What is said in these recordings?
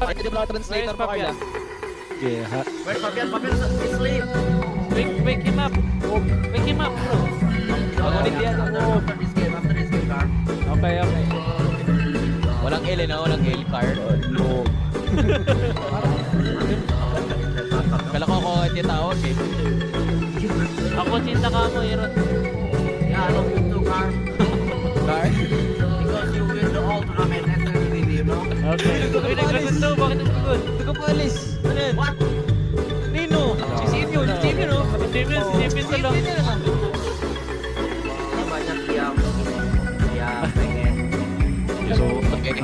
Pwede ba translator pa Carla? Yeah, ha. Where's Fabian? Fabian, sleep. Wake him up. Wake him up, bro. Pagulit yan. After this game, Car. Okay, okay. Walang L, no? Walang L, car. No. Kala ko hindi tawag eh. Ako cinta ka mo, Iron. Yeah, I love you too, Car. Car? Because you win the all tournament and then win, you know? Okay. Uy, naglagot to. Bakit naglagot? Ito ka pa alis. Ano yan? What? Nino? Si Simio, no? Si Steven sa lang. Banyak yang pengen. So, okay.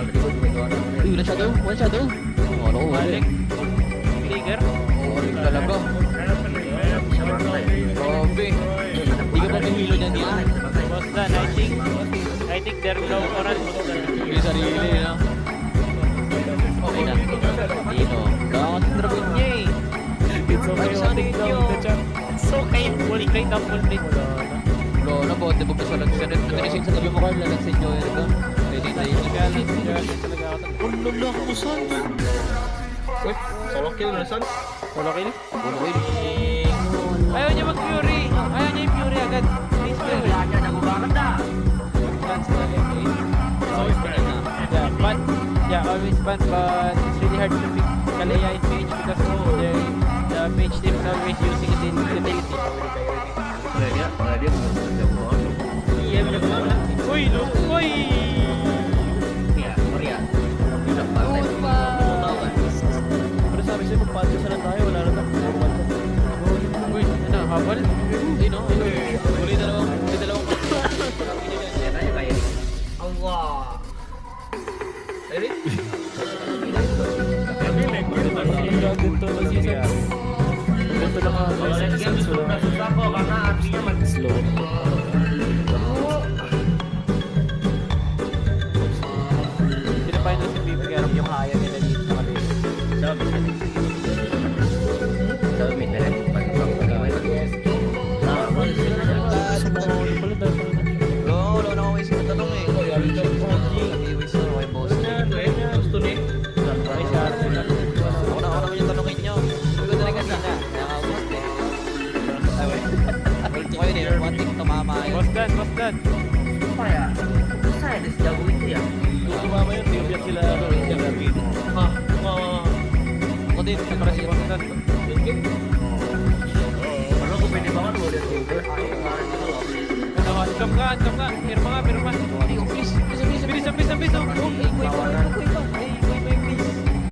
Uy, one shadow? One shadow? Oh, ano ko? Balik. Trigger. Balik talaga. Grabe. Hindi ka pa pimilo niyan dito. Boss Dan, I think they're low orange. Yung sarili, no? Okay na. Nino. Nakakatragot niya eh. It's okay, okay, It's okay. Full plate up, full plate. Bro, na po, di ba gusto lang sa natin sa tabi mo, Carl, lalagsin nyo yun ito. Pwede tayo. Ululak ko son. Wait, solo kill na son? Solo kill? Ulo ko yun. Ayaw niya mag-Fury. Ayaw niya yung Fury agad. Please Fury. Aja jago banget dah. Yeah, always ban, but it's really hard to pick Kalaya in mage because the mage team is always using it in utility. Dia jago. Iya, bener-bener. Uy, lu. Uy! Iya, Korea. Udah partai. Tahu kan? Pero sabi sa'yo, magpadyo na tayo. Wala na tayo. Uy, ano, habol? Ayun o, Uli dalawang. Lihat aja kayak ini. Allah. Ini? Ganito na season. Ganito na mga Kalau lihat game itu udah susah kok karena artinya masih slow. Sinapain na si Bibi kaya yung kaya nila dito sa kanila. Sabi may talent pa rin bang pagkaway ba? Bro, wala na akong isip na tanong eh. Anyways, ano kayo boss? Gusto nih. Ay, sa atin na. Ako naman yung tanongin nyo. Sabi ko talaga kanina. Nakakabos eh. Ulti ko yun eh. One thing tumama yun. Boss Dan. Apa ya? Susah ya di sejauh itu ya? Tumama yun, tiyak sila. Hah? Ako din, para si Boss Dan. Padahal gue pede banget loh liat game. Ancam ka. Pirma. Please, please. Bilis. Oh, Lawanan.